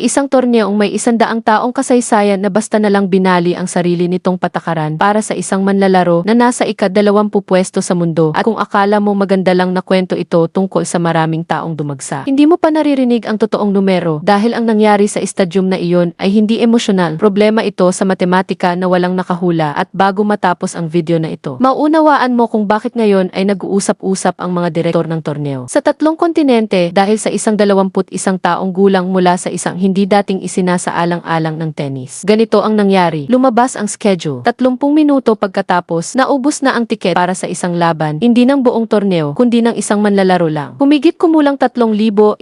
Isang torneong may 100 taong kasaysayan na basta na lang binali ang sarili nitong patakaran para sa isang manlalaro na nasa ika-20 pwesto sa mundo, at kung akala mo maganda lang na kwento ito tungkol sa maraming taong dumagsa, hindi mo pa naririnig ang totoong numero, dahil ang nangyari sa estadyum na iyon ay hindi emosyonal. Problema ito sa matematika na walang nakahula, at bago matapos ang video na ito, maunawaan mo kung bakit ngayon ay nag-uusap-usap ang mga direktor ng torneo sa 3 kontinente dahil sa isang 21 taong gulang mula sa isang hindi dating isinasaalang-alang ng tennis. Ganito ang nangyari. Lumabas ang schedule. 30 minuto pagkatapos, naubos na ang tiket para sa isang laban, hindi ng buong torneo, kundi ng isang manlalaro lang. Humigit kumulang 3,100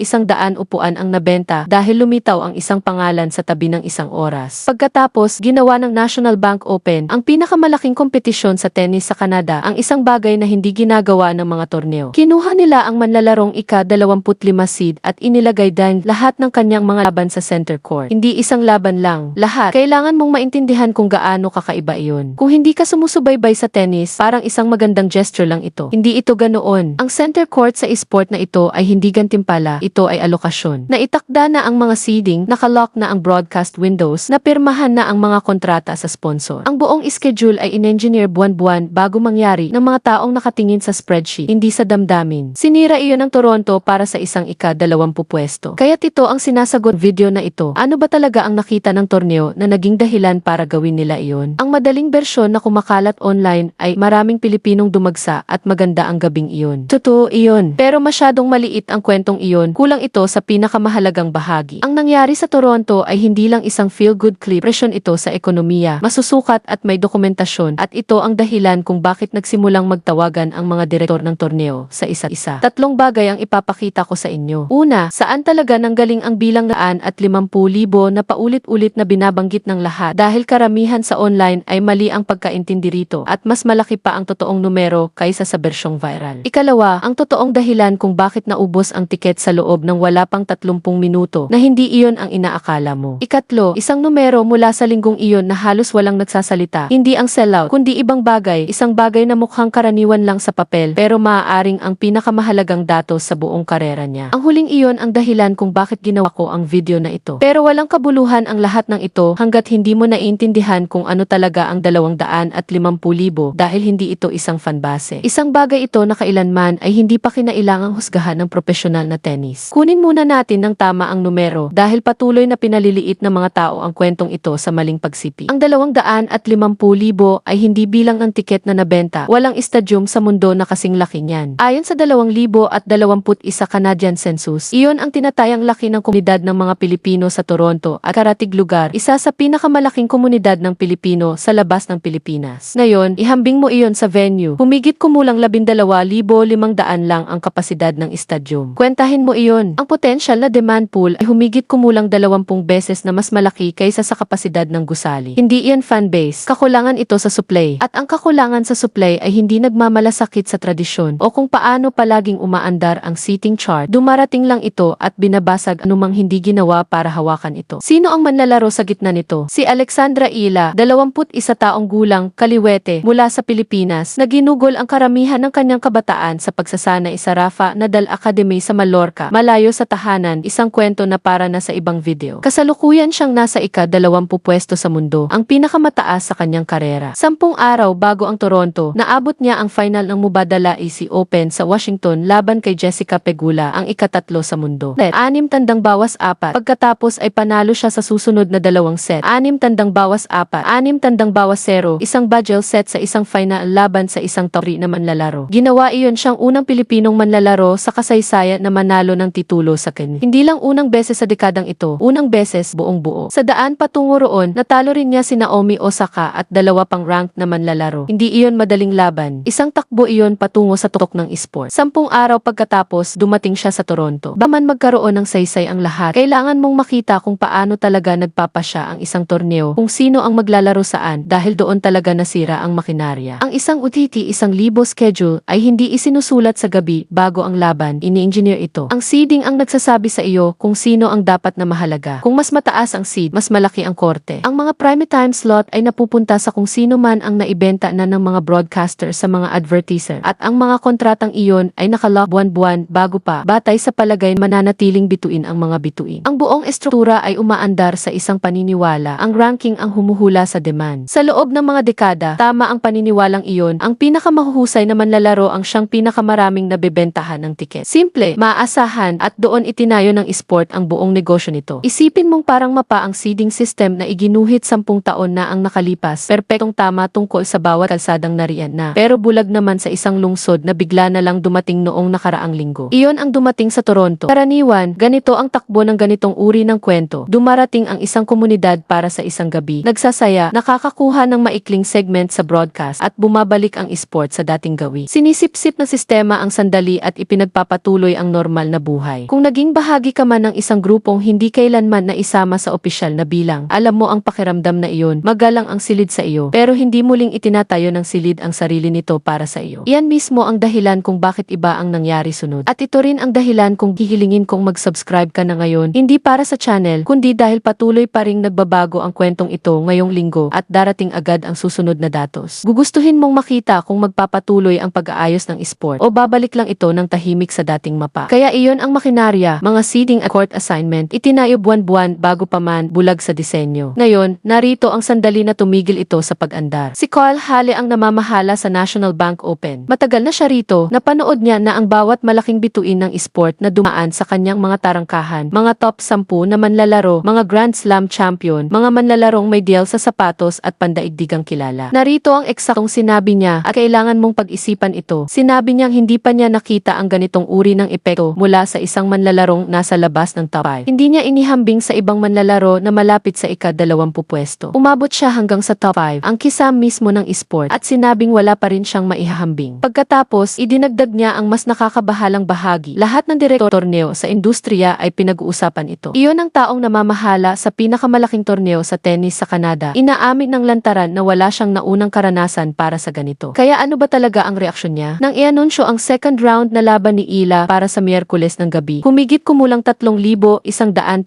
upuan ang nabenta dahil lumitaw ang isang pangalan sa tabi ng isang oras. Pagkatapos, ginawa ng National Bank Open, ang pinakamalaking kompetisyon sa tennis sa Canada, ang isang bagay na hindi ginagawa ng mga torneo. Kinuha nila ang manlalarong ika-25 seed at inilagay din lahat ng kanyang mga laban sa center court. Hindi isang laban lang, lahat. Kailangan mong maintindihan kung gaano kakaiba iyon. Kung hindi ka sumusubaybay sa tennis, parang isang magandang gesture lang ito. Hindi ito ganoon. Ang center court sa esport na ito ay hindi gantimpala, ito ay alokasyon. Naitakda na ang mga seeding, nakalock na ang broadcast windows, napirmahan na ang mga kontrata sa sponsor. Ang buong schedule ay in-engineer buwan-buwan bago mangyari ng mga taong nakatingin sa spreadsheet, hindi sa damdamin. Sinira iyon ng Toronto para sa isang ika-20 pwesto. Kaya't ito ang sinasagot video na ito. Ano ba talaga ang nakita ng torneo na naging dahilan para gawin nila iyon? Ang madaling bersyon na kumakalat online ay maraming Pilipinong dumagsa at maganda ang gabing iyon. Totoo iyon. Pero masyadong maliit ang kwentong iyon. Kulang ito sa pinakamahalagang bahagi. Ang nangyari sa Toronto ay hindi lang isang feel-good clip. Presyon ito sa ekonomiya, masusukat at may dokumentasyon, at ito ang dahilan kung bakit nagsimulang magtawagan ang mga direktor ng torneo sa isa't isa. 3 bagay ang ipapakita ko sa inyo. Una, saan talaga nanggaling ang bilang 150,000 na paulit-ulit na binabanggit ng lahat, dahil karamihan sa online ay mali ang pagkaintindi rito at mas malaki pa ang totoong numero kaysa sa bersyong viral. Ikalawa, ang totoong dahilan kung bakit naubos ang tiket sa loob ng wala pang 30 minuto na hindi iyon ang inaakala mo. Ikatlo, isang numero mula sa linggong iyon na halos walang nagsasalita. Hindi ang sellout, kundi ibang bagay, isang bagay na mukhang karaniwan lang sa papel pero maaaring ang pinakamahalagang datos sa buong karera niya. Ang huling iyon ang dahilan kung bakit ginawa ko ang video na ito. Pero walang kabuluhan ang lahat ng ito hanggat hindi mo naiintindihan kung ano talaga ang 250,000 dahil hindi ito isang fanbase. Isang bagay ito na kailanman ay hindi pa kinailangang husgahan ng profesional na tennis. Kunin muna natin ng tama ang numero dahil patuloy na pinaliliit ng mga tao ang kwentong ito sa maling pagsipi. Ang 250,000 ay hindi bilang ng tiket na nabenta. Walang estadyum sa mundo na kasing laki niyan. Ayon sa 2021 Canadian Census, iyon ang tinatayang laki ng komunidad ng mga Pilipino sa Toronto at karatig lugar, isa sa pinakamalaking komunidad ng Pilipino sa labas ng Pilipinas. Ngayon, ihambing mo iyon sa venue. Humigit kumulang 12,500 lang ang kapasidad ng estadyum. Kwentahin mo iyon. Ang potential na demand pool ay humigit kumulang 20 beses na mas malaki kaysa sa kapasidad ng gusali. Hindi iyan fanbase. Kakulangan ito sa supply. At ang kakulangan sa supply ay hindi nagmamalasakit sa tradisyon o kung paano palaging umaandar ang seating chart. Dumarating lang ito at binabasag anumang hindi ginawa para hawakan ito. Sino ang manlalaro sa gitna nito? Si Alexandra Ila, 21 taong gulang, kaliwete, mula sa Pilipinas, na ginugol ang karamihan ng kanyang kabataan sa pagsasanay sa Rafa Nadal Academy sa Mallorca, malayo sa tahanan, isang kwento na para na sa ibang video. Kasalukuyan siyang nasa ika-20 pwesto sa mundo, ang pinakamataas sa kanyang karera. 10 araw bago ang Toronto, naabot niya ang final ng Mubadala AC Open sa Washington laban kay Jessica Pegula, ang ika-3 sa mundo. 6-4. Pagkatapos ay panalo siya sa susunod na 2 set. 6-4, 6-0, isang bajel set sa isang final laban sa isang top 3 na manlalaro. Ginawa iyon siyang unang Pilipinong manlalaro sa kasaysayan na manalo ng titulo sa kanya. Hindi lang unang beses sa dekadang ito, unang beses buong buo. Sa daan patungo roon, natalo rin niya si Naomi Osaka at 2 pang ranked na manlalaro. Hindi iyon madaling laban. Isang takbo iyon patungo sa tuktok ng esport. 10 araw pagkatapos, dumating siya sa Toronto. Baman magkaroon ng saysay ang lahat, kailangan mong makita kung paano talaga nagpapasya ang isang torneo, kung sino ang maglalaro saan, dahil doon talaga nasira ang makinarya. Ang isang UTT 1,000 schedule ay hindi isinusulat sa gabi bago ang laban, ini-engineer ito. Ang seeding ang nagsasabi sa iyo kung sino ang dapat na mahalaga. Kung mas mataas ang seed, mas malaki ang korte. Ang mga prime time slot ay napupunta sa kung sino man ang naibenta na ng mga broadcaster sa mga advertiser, at ang mga kontratang iyon ay nakalock buwan-buwan bago pa, batay sa palagay mananatiling bituin ang mga bituin. Ang buong estruktura ay umaandar sa isang paniniwala. Ang ranking ang humuhula sa demand. Sa loob ng mga dekada, tama ang paniniwalang iyon, ang pinakamahuhusay na manlalaro ang siyang pinakamaraming nabebentahan ng tiket. Simple, maaasahan at doon itinayo ng esport ang buong negosyo nito. Isipin mong parang mapa ang seeding system na iginuhit 10 taon na ang nakalipas. Perpektong tama tungkol sa bawat kalsadang nariyan na. Pero bulag naman sa isang lungsod na bigla na lang dumating noong nakaraang linggo. Iyon ang dumating sa Toronto. Karaniwan, ganito ang takbo ng ganitong uri ng kwento. Dumarating ang isang komunidad para sa isang gabi. Nagsasaya, nakakakuha ng maikling segment sa broadcast at bumabalik ang esport sa dating gawi. Sinisip-sip na sistema ang sandali at ipinagpapatuloy ang normal na buhay. Kung naging bahagi ka man ng isang grupong hindi kailanman na isama sa opisyal na bilang, alam mo ang pakiramdam na iyon, magalang ang silid sa iyo, pero hindi muling itinatayo ng silid ang sarili nito para sa iyo. Iyan mismo ang dahilan kung bakit iba ang nangyari sunod. At ito rin ang dahilan kung hihilingin kong mag-subscribe ka na ngayon, hindi para sa channel, kundi dahil patuloy pa ring nagbabago ang kwentong ito ngayong linggo at darating agad ang susunod na datos. Gugustuhin mong makita kung magpapatuloy ang pag-aayos ng esport o babalik lang ito ng tahimik sa dating mapa. Kaya iyon ang makinarya, mga seeding at court assignment, itinayo buwan-buwan bago pa man bulag sa disenyo. Ngayon, narito ang sandali na tumigil ito sa pag-andar. Si Carl Halle ang namamahala sa National Bank Open. Matagal na siya rito, napanood niya na ang bawat malaking bituin ng esport na dumaan sa kanyang mga tarangkahan, mga top 10 na manlalaro, mga Grand Slam champion, mga manlalarong may deal sa sapatos at pandaigdigang kilala. Narito ang eksaktong sinabi niya at kailangan mong pag-isipan ito. Sinabi niyang hindi pa niya nakita ang ganitong uri ng epekto mula sa isang manlalarong nasa labas ng top 5. Hindi niya inihambing sa ibang manlalaro na malapit sa ika-20 pwesto. Umabot siya hanggang sa top 5, ang kisam mismo ng esport, at sinabing wala pa rin siyang maihahambing. Pagkatapos, idinagdag niya ang mas nakakabahalang bahagi. Lahat ng direktor torneo sa industriya ay pinag-uusapan ito. Iyon ang taong namamahala sa pinakamalaking torneo sa tennis sa Canada. Inaamin ng lantaran na wala siyang naunang karanasan para sa ganito. Kaya ano ba talaga ang reaksyon niya? Nang ianunsyo ang second round na laban ni Ila para sa Miyerkules ng gabi, humigit kumulang 3,100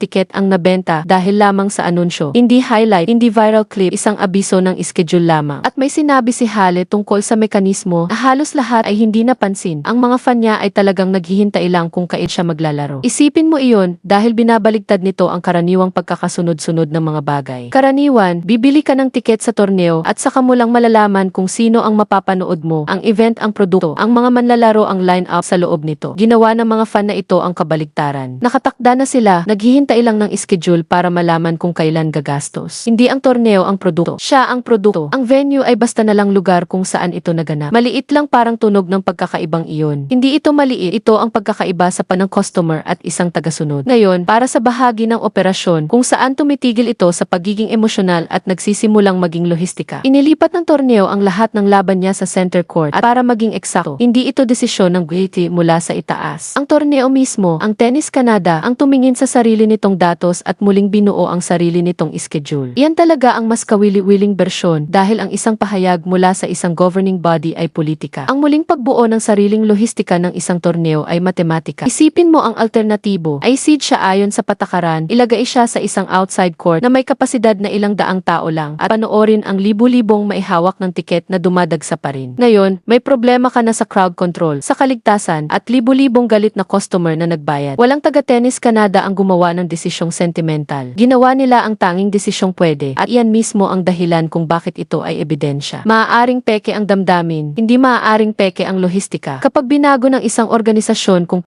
tiket ang nabenta dahil lamang sa anunsyo. Hindi highlight, hindi viral clip, isang abiso ng schedule lamang. At may sinabi si Halle tungkol sa mekanismo na halos lahat ay hindi napansin. Ang mga fan niya ay talagang naghihintay lang kung kailan siya maglalaro. Isipin mo iyon dahil binabaligtad nito ang karaniwang pagkakasunod-sunod ng mga bagay. Karaniwan, bibili ka ng tiket sa torneo at saka mo lang malalaman kung sino ang mapapanood mo, ang event, ang produkto, ang mga manlalaro, ang line-up sa loob nito. Ginawa ng mga fan na ito ang kabaligtaran. Nakatakda na sila, naghihintay lang ng schedule para malaman kung kailan gagastos. Hindi ang torneo ang produkto, siya ang produkto. Ang venue ay basta na lang lugar kung saan ito naganap. Maliit lang parang tunog ng pagkakaibang iyon. Hindi ito maliit, ito ang pagkakaiba sa panang customer at isang tagasunod. Ngayon, para sa bahagi ng operasyon kung saan tumitigil ito sa pagiging emosyonal at nagsisimulang maging lohistika. Inilipat ng torneo ang lahat ng laban niya sa center court at para maging eksakto, hindi ito desisyon ng guilty mula sa itaas. Ang torneo mismo, ang Tennis Canada, ang tumingin sa sarili nitong datos at muling binuo ang sarili nitong schedule. Iyan talaga ang mas kawili-wiling bersyon dahil ang isang pahayag mula sa isang governing body ay politika. Ang muling pagbuo ng sariling lohistika ng isang torneo ay matematika. Isipin mo ang alternatibo ay seed siya ayon sa patakaran, ilagay siya sa isang outside court na may kapasidad na ilang daang tao lang at panoorin ang libu-libong maihawak ng tiket na dumadagsa pa rin. Ngayon, may problema ka na sa crowd control, sa kaligtasan at libu-libong galit na customer na nagbayad. Walang taga-Tennis Canada ang gumawa ng desisyong sentimental. Ginawa nila ang tanging desisyong pwede at iyan mismo ang dahilan kung bakit ito ay ebidensya. Maaaring peke ang damdamin, hindi maaaring peke ang lohistika. Kapag binago ng isang organisasyon kung